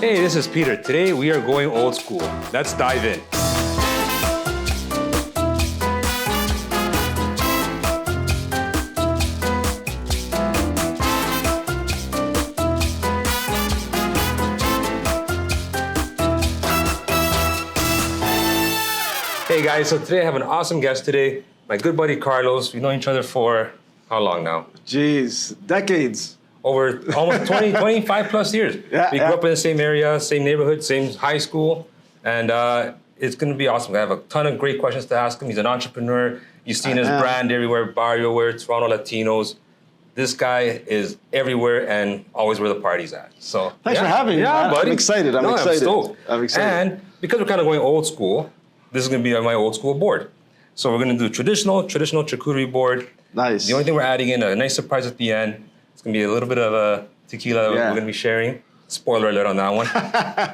Hey, this is Peter. Today we are going old school. Let's dive in. Hey guys, so today I have an awesome guest today. My good buddy Carlos. We've known each other for how long now? Jeez, decades. Over almost 20, 25 plus years. Yeah, we grew up in the same area, same neighborhood, same high school, and it's going to be awesome. I have a ton of great questions to ask him. He's an entrepreneur. You've seen his brand everywhere, Barrio, where Toronto Latinos. This guy is everywhere and always where the party's at. So Thanks for having me. Yeah, buddy. I'm excited. I'm excited. I'm excited. And because we're kind of going old school, this is going to be my old school board. So we're going to do traditional charcuterie board. Nice. The only thing we're adding in, a nice surprise at the end. It's going to be a little bit of a tequila we're going to be sharing. Spoiler alert on that one.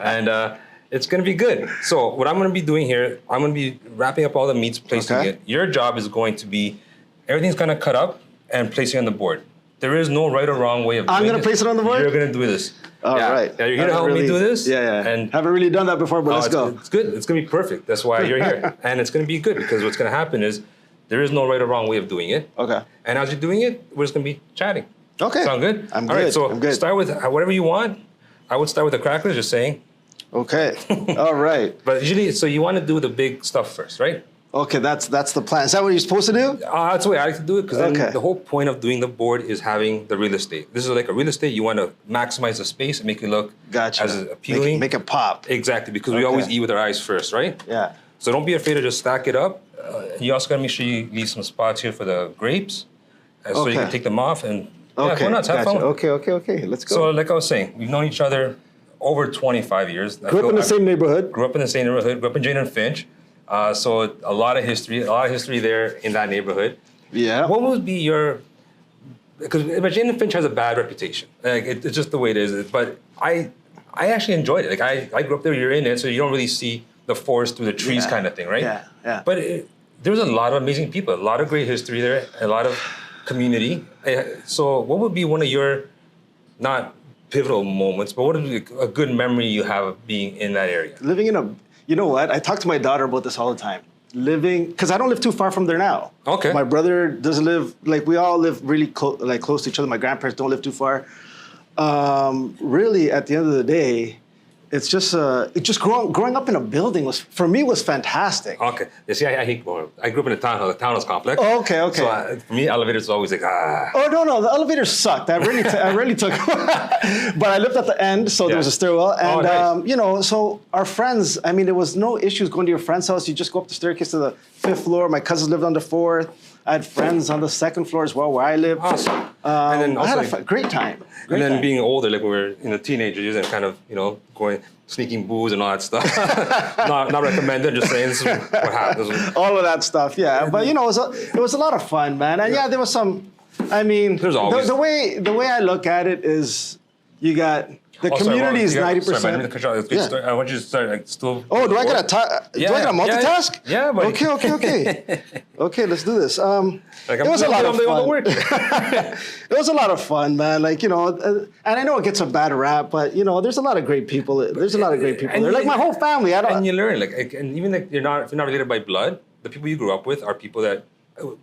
And it's going to be good. So what I'm going to be doing here, I'm going to be wrapping up all the meats, placing it. Your job is going to be, everything's going to cut up and placing on the board. There is no right or wrong way of doing it. I'm going to place it on the board? You're going to do this. All right. Yeah, you're here to help me do this. Yeah. And haven't really done that before, but let's go. It's good. It's going to be perfect. That's why you're here. And it's going to be good because what's going to happen is there is no right or wrong way of doing it. Okay. And as you're doing it, we're just going to be chatting. Okay. Sound good? I'm All good. right, so I'm good. Start with whatever you want. I would start with the crackers, just saying. Okay. All right. But usually, so you want to do the big stuff first, right? Okay, that's the plan. Is that what you're supposed to do? That's the way I like to do it because the whole point of doing the board is having the real estate. This is like a real estate. You want to maximize the space and make it look as appealing. Make it pop. Exactly, because we always eat with our eyes first, right? Yeah. So don't be afraid to just stack it up. You also got to make sure you leave some spots here for the grapes so you can take them off and why not? Have fun. Okay. Let's go. So like I was saying, we've known each other over 25 years. Grew up in the same neighborhood. Grew up in the same neighborhood. Grew up in Jane and Finch. So a lot of history there in that neighborhood. Yeah. What would be your, because Jane and Finch has a bad reputation. Like it's just the way it is. But I actually enjoyed it. Like I grew up there, you're in it, so you don't really see the forest through the trees kind of thing, right? Yeah. But there's a lot of amazing people, a lot of great history there, a lot of community. So what would be one of your, not pivotal moments, but what would be a good memory you have of being in that area? Living in you know what? I talk to my daughter about this all the time. Because I don't live too far from there now. Okay. My brother doesn't live, we all live really close to each other. My grandparents don't live too far. Really, at the end of the day, it's just growing up in a building for me was fantastic. Okay. You see, I hate going. I grew up in a townhouse complex. Oh, okay. So for me, elevators was always like, Oh, no, the elevators sucked. I really took But I lived at the end, so there was a stairwell. And, nice. So our friends, I mean, there was no issues going to your friend's house. You just go up the staircase to the 5th floor. My cousins lived on the 4th. I had friends on the 2nd floor as well, where I lived. Awesome. And then I had a great time. Being older, like we were teenagers and kind of, going, sneaking booze and all that stuff. not recommended, just saying this is what happened. All of that stuff, yeah. But, it was a lot of fun, man. And there was some, there's always. The way I look at it is you got... The community is 90%. Sorry, I want you to start still. Oh, do I got to multitask? Yeah, buddy. Okay. Okay, let's do this. It was a lot of fun. It was a lot of fun, man. And I know it gets a bad rap, but there's a lot of great people. There's a lot of great people there. Like my whole family. And you learn, and even if you're not related by blood, the people you grew up with are people that,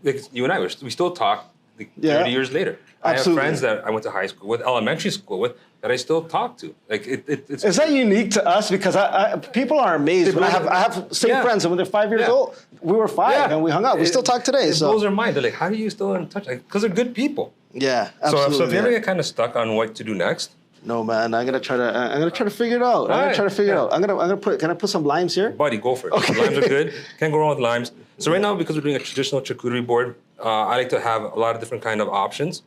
like you and I, we still talk 30 years later. Absolutely. I have friends that I went to high school with, elementary school with, that I still talk to. It's. Is that unique to us? Because people are amazed. When I have same friends, and when they're 5 years old, we were 5 and we hung out. We still talk today. It blows their mind. They're like, how do you still in touch? Because they're good people. Yeah, absolutely. So if you ever get kind of stuck on what to do next. No, man. I'm gonna try to figure it out. I'm gonna put. Can I put some limes here? Buddy, go for it. Okay. Limes are good. Can't go wrong with limes. So right now, because we're doing a traditional charcuterie board, I like to have a lot of different kind of options.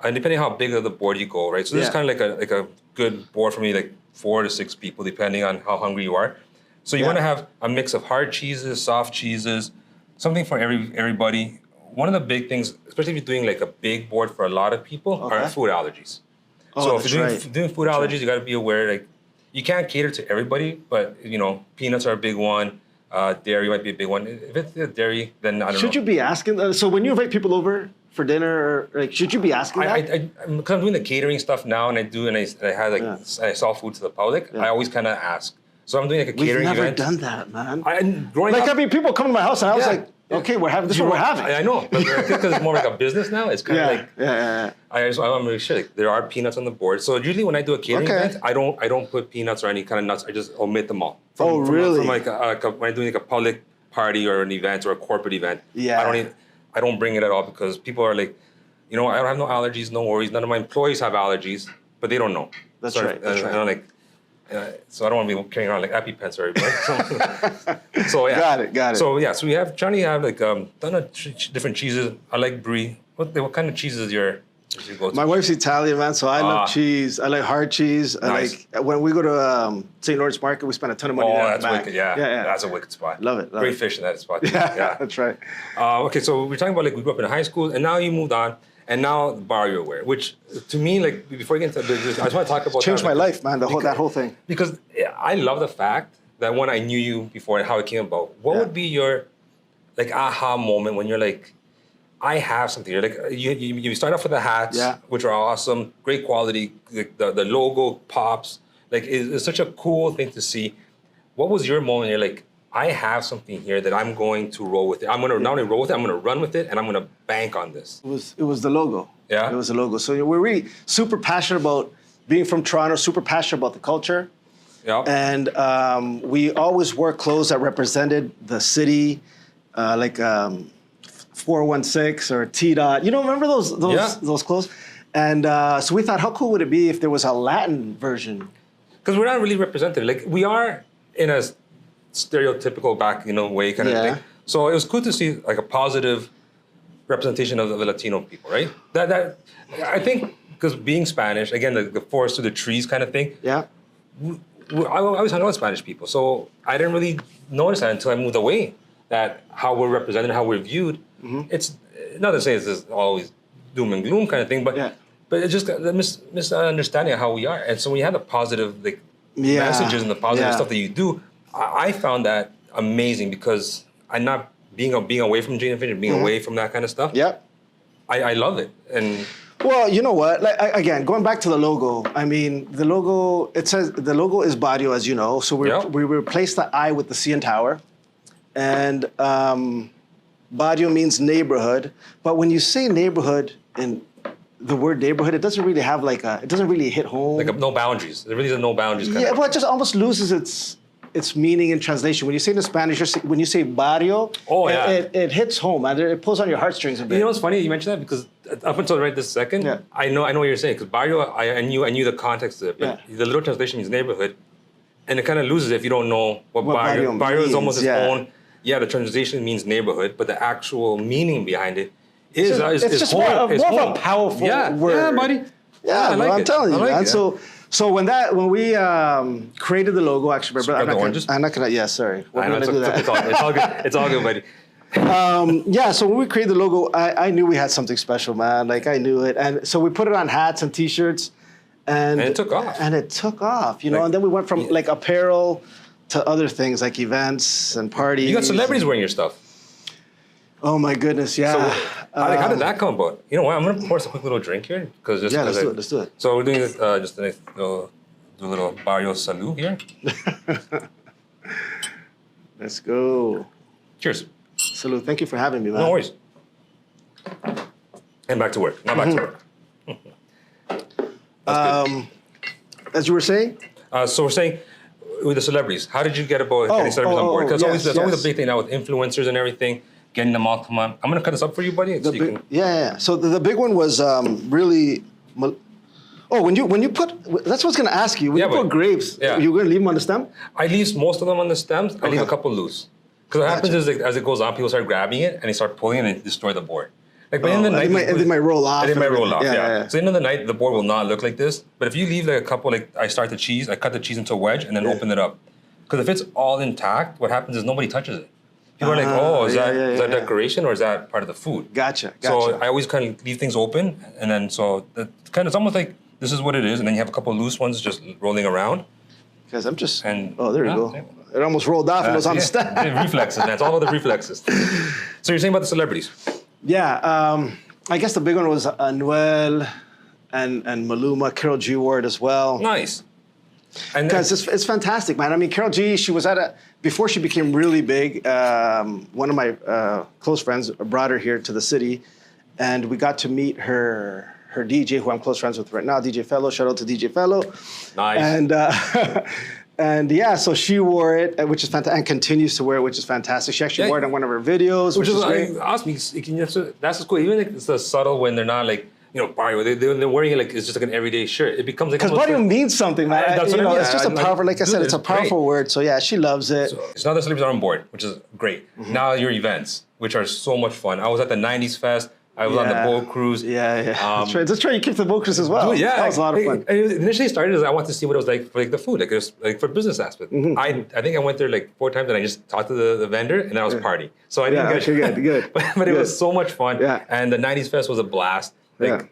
And depending how big of the board you go, right? So this is kind of like a good board for me, like 4 to 6 people, depending on how hungry you are. So you want to have a mix of hard cheeses, soft cheeses, something for everybody. One of the big things, especially if you're doing like a big board for a lot of people, are food allergies. So if you're doing food allergies, you got to be aware, like you can't cater to everybody, but peanuts are a big one. Dairy might be a big one. If it's dairy, then I don't know. Should you be asking? So when you invite people over for dinner, like, should you be asking that? Because I'm doing the catering stuff now, and I had like I sell food to the public. I always kind of ask. So I'm doing like a catering event. We've never done that, man. Growing up, I mean, people come to my house, and I was like, okay, we're having this. Is what we're having. I know, but because it's more like a business now. It's kind of like I'm really sure like, there are peanuts on the board. So usually when I do a catering event, I don't put peanuts or any kind of nuts. I just omit them all. Really? From like when I'm doing like a public party or an event or a corporate event, I don't bring it at all because people are like, I don't have no allergies, no worries. None of my employees have allergies, but they don't know. That's right. So I don't want to be carrying around like EpiPens or everybody. So yeah. Got it. So yeah, so we have trying to have like ton of different cheeses. I like brie. What kind of cheese is your go-to? My wife's Italian, man, so I love cheese. I like hard cheese. Nice. I like when we go to St. Lawrence Market, we spend a ton of money there. Oh, that's wicked. Yeah. That's a wicked spot. Love it. Great fish in that spot. Yeah, that's right. Okay, so we're talking about like we grew up in high school, and now you moved on. And now barrio wear, which to me, like before we get into business, I just want to talk about changed my life, man. That whole thing. Because I love the fact that when I knew you before and how it came about, what would be your like aha moment when you're like, I have something. You're like you start off with the hats, which are awesome, great quality. Like the logo pops. Like it's such a cool thing to see. What was your moment? You're like, I have something here that I'm going to roll with it. I'm going to not only roll with it, I'm going to run with it, and I'm going to bank on this. It was the logo. Yeah? It was the logo. So we're really super passionate about being from Toronto, super passionate about the culture. Yeah. And we always wore clothes that represented the city, like 416 or T-Dot. Remember those clothes? And so we thought, how cool would it be if there was a Latin version? Because we're not really represented. Like, we are in a stereotypical back, way kind of thing. So it was cool to see like a positive representation of the Latino people, right? That I think because being Spanish, again, the forest through the trees kind of thing. Yeah. I always hung out with Spanish people, so I didn't really notice that until I moved away. That how we're represented, how we're viewed. It's not to say it's just always doom and gloom kind of thing, but it's just the misunderstanding of how we are. And so when you have the positive messages and the positive stuff that you do, I found that amazing because I'm not being away from Jane and Finch, being away from that kind of stuff. Yep. I love it. And well, you know what? Like again, going back to the logo. I mean, the logo. It says the logo is Barrio, as you know. So we replaced the I with the CN Tower, and Barrio means neighborhood. But when you say neighborhood and the word neighborhood, it doesn't really have it doesn't really hit home. Like no boundaries. There really is no boundaries. Well, it just almost loses its meaning in translation. When you say it in Spanish, when you say barrio, it hits home. It pulls on your heartstrings a bit. You know what's funny? You mentioned that because up until right this second, I know what you're saying. Because barrio, I knew the context of it, but the literal translation means neighborhood, and it kind of loses if you don't know what barrio means. Barrio is almost its own. Yeah, the translation means neighborhood, but the actual meaning behind it is it's just more of a powerful word. Yeah, buddy. Yeah, I'm telling you, man. So when we created the logo, actually, I'm not gonna. Yeah, sorry. We're gonna do that. It's all good. It's all good, buddy. So when we created the logo, I knew we had something special, man. Like I knew it, and so we put it on hats and T-shirts, and it took off. And then we went from like apparel to other things like events and parties. You got celebrities wearing your stuff. Oh my goodness, yeah. So, how did that come about? You know what? I'm gonna pour us a quick little drink here let's do it. So we're doing this, just a nice do a little barrio salud here. Let's go. Cheers. Salud. Thank you for having me, man. No worries. And back to work. Now back to work. As you were saying. So we're saying with the celebrities. How did you get about getting celebrities on board? Because there's always a big thing now with influencers and everything. Getting them all come on. I'm gonna cut this up for you, buddy. So the big one was really. Oh, when you put, that's what I was gonna ask you. When you put grapes, you're gonna leave them on the stem? I leave most of them on the stems. I leave a couple loose. Because what happens is as it goes on, people start grabbing it and they start pulling it and they destroy the board. Like by the end of the night, they might roll off. They might roll off. So at the end of the night, the board will not look like this. But if you leave like a couple, like I cut the cheese into a wedge and then open it up. Because if it's all intact, what happens is nobody touches it. People are like, is that decoration or is that part of the food? Gotcha. So I always kind of leave things open, and then it's almost like this is what it is, and then you have a couple of loose ones just rolling around. Because I'm just. There you go. It almost rolled off and it was on the step. Reflexes, man. It's all about the reflexes. So you're saying about the celebrities? Yeah, I guess the big one was Anuel and Maluma, Carol G Ward as well. Nice. Because it's fantastic, man. I mean, Carol G, she was before she became really big, one of my close friends brought her here to the city, and we got to meet her DJ, who I'm close friends with right now, DJ Fellow. Shout out to DJ Fellow. Nice. And and yeah, so she wore it, which is fantastic, and continues to wear it, which is fantastic. She actually wore it in one of her videos, which is great. That's cool. Even like it's the subtle when they're not like, Barrio, they're wearing it like it's just like an everyday shirt. It becomes like because Barrio means something, man. That's what I mean. It's just a powerful, like I said, it's a powerful word. So yeah, she loves it. So now the celebrities are on board, which is great. Now your events, which are so much fun. I was at the '90s Fest. I was on the boat cruise. Yeah. That's right. You kept the boat cruise as well. Dude, yeah, that was a lot of fun. It initially started as I wanted to see what it was like for like the food, like it was like for business aspect. I think I went there like 4 times and I just talked to the vendor and then I was party. So I didn't get good. but it was so much fun. Yeah. And the '90s Fest was a blast. Like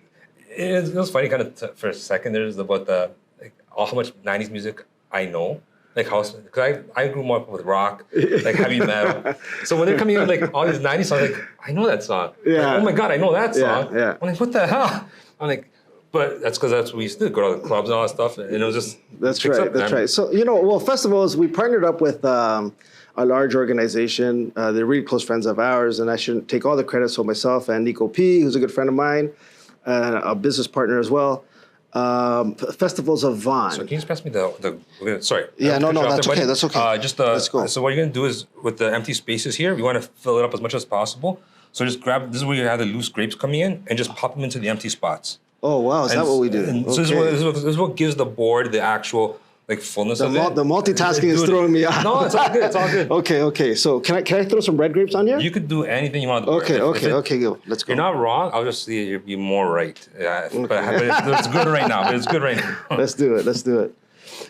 it was funny kind of for a second. There's about how much '90s music I know. Like house, because I grew up with rock, like heavy metal. So when they're coming out like all these '90s songs, like I know that song. Yeah. Like, oh my god, I know that song. Yeah. I'm like, what the hell? I'm like, but that's because that's what we used to do, go to the clubs and all that stuff, and it was just that's right. So festivals, we partnered up with a large organization. They're really close friends of ours, and I shouldn't take all the credit. So myself and Nico P, who's a good friend of mine, a business partner as well. Festivals of Vaughn. So can you just pass me sorry. Yeah, no, that's okay. That's okay. Let's go. So what you're gonna do is with the empty spaces here, you want to fill it up as much as possible. So just grab. This is where you have the loose grapes coming in, and just pop them into the empty spots. Oh wow, is that what we do? So this is what gives the board the actual like fullness of it. The multitasking is throwing me off. No, it's all good. It's all good. Okay. So can I throw some red grapes on here? You could do anything you want. Okay, go. Let's go. You're not wrong. I'll just see you'll be more right. Yeah, but it's good right now. But it's good right now. Let's do it.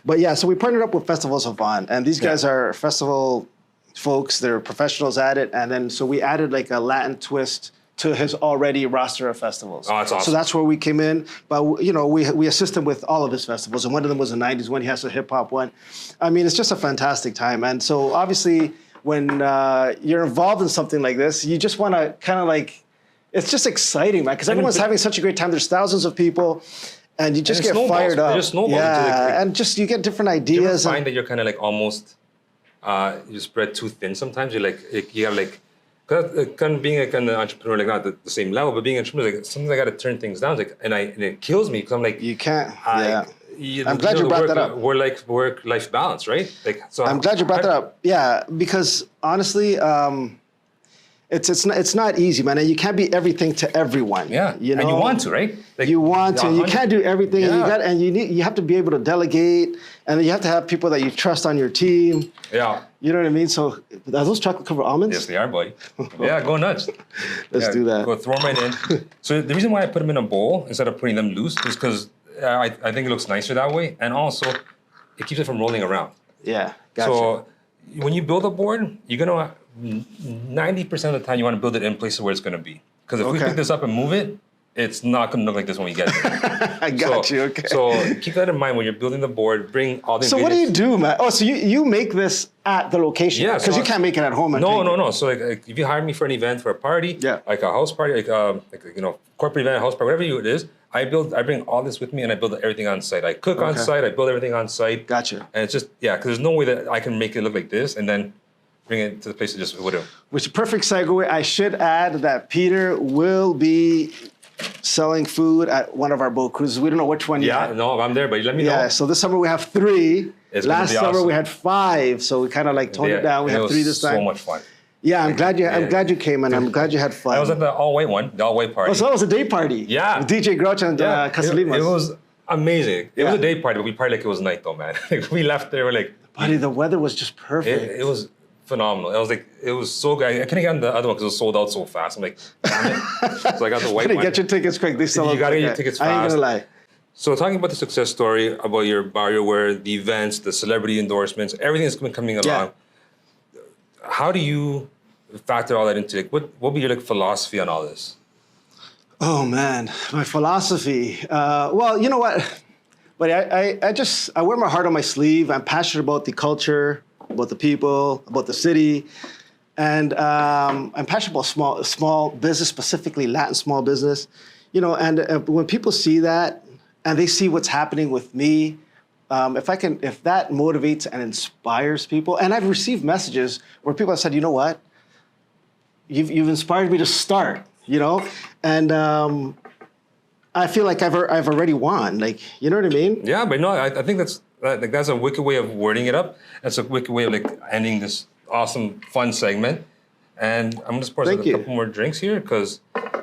But yeah, so we partnered up with Festivals of Vaughn, and these guys are festival folks. They're professionals at it, and then so we added like a Latin twist to his already roster of festivals. Oh, that's awesome. So that's where we came in. But, we assist him with all of his festivals. And one of them was the 90s one. He has a hip-hop one. I mean, it's just a fantastic time. And so, obviously, when you're involved in something like this, you just want to kind of like, it's just exciting, man, because everyone's having such a great time. There's thousands of people, and you just get fired up. It just snowballs. And just you get different ideas. Do you ever find that you're kind of like almost, you spread too thin sometimes? You're like you have like, kind of being like an entrepreneur, like not the same level, but being an entrepreneur, like sometimes I got to turn things down. Like, and it kills me because I'm like, you can't. I'm glad you brought that up. We're like work-life balance, right? Like, so I'm glad you brought that up. Yeah, because honestly, it's not easy, man. And you can't be everything to everyone. Yeah, and you want to, right? Like, you want to. You can't do everything. Yeah. And you have to be able to delegate, and then you have to have people that you trust on your team. Yeah. You know what I mean? So are those chocolate covered almonds? Yes, they are, buddy. Yeah, go nuts. Let's do that. Go throw them right in. So the reason why I put them in a bowl instead of putting them loose is because I think it looks nicer that way, and also it keeps it from rolling around. Yeah, gotcha. So when you build a board, you're gonna 90% of the time you want to build it in places where it's gonna be. Because if we pick this up and move it, it's not going to look like this when we get there. I got you, okay. So keep that in mind when you're building the board. Bring all the So what do you do, man? Oh, so you make this at the location? Yeah. Because you can't make it at home. No. So like if you hire me for an event, for a party, like a house party, like corporate event, house party, whatever it is, I bring all this with me and I build everything on site. I cook on site, I build everything on site. Gotcha. And it's just, because there's no way that I can make it look like this and then bring it to the place it just would have. Which is a perfect segue. I should add that Peter will be selling food at one of our boat cruises. We don't know which one yet. Yeah, no, I'm there, but let me know. Yeah, so this summer we have 3. Last summer awesome. we had 5, so we kind of like toned it down. We have 3 this time. So much fun. Yeah, I'm glad you came and I'm glad you had fun. I was at the all-white one, the all-white party. Oh, so that was a day party. Yeah. With DJ Grouch and Casalimas. It was amazing. It was a day party, but we partied like it was night though, man. Like we left there, we're like... Buddy, the weather was just perfect. It was phenomenal. It was so good. I couldn't get on the other one because it was sold out so fast. I'm like, damn it. So I got the white one. Get your tickets quick. They sell out. You gotta get your tickets fast. I ain't gonna lie. So talking about the success story about your barrio, where the events, the celebrity endorsements, everything that's been coming along. How do you factor all that into it? What would be your philosophy on all this? Oh man, my philosophy. Well, you know what? But I wear my heart on my sleeve. I'm passionate about the culture about the people, about the city. And I'm passionate about small business, specifically Latin small business. You know, and when people see that and they see what's happening with me, if that motivates and inspires people, and I've received messages where people have said, you know what, you've inspired me to start, you know, and I feel like I've already won, like, you know what I mean? Yeah, but no, I think that's a wicked way of wording it up. That's a wicked way of like ending this awesome, fun segment. And I'm gonna pour a couple more drinks here because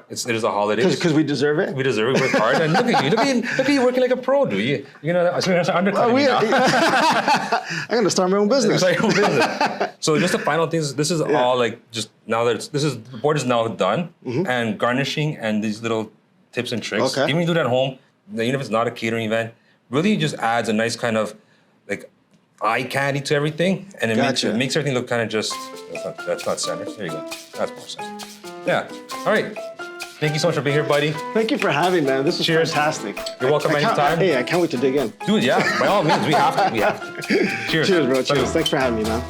it is a holiday. Because we deserve it. We deserve it. We work hard. And look at you. Look at you working like a pro, dude. You know, I'm undercutting you now. I'm gonna start my own business. So just the final things. This is all like just now that the board is now done, and garnishing and these little tips and tricks. Okay. Even if you do that at home, even if it's not a catering event, really just adds a nice kind of like eye candy to everything, and it makes everything look kind of just. That's not center. There you go. That's more center. Yeah. All right. Thank you so much for being here, buddy. Thank you for having me, man. This was fantastic. You're welcome anytime. Hey, I can't wait to dig in. Dude, yeah. By all means, we have to. We have to. Cheers. Cheers, bro. Cheers. Thanks for having me, man.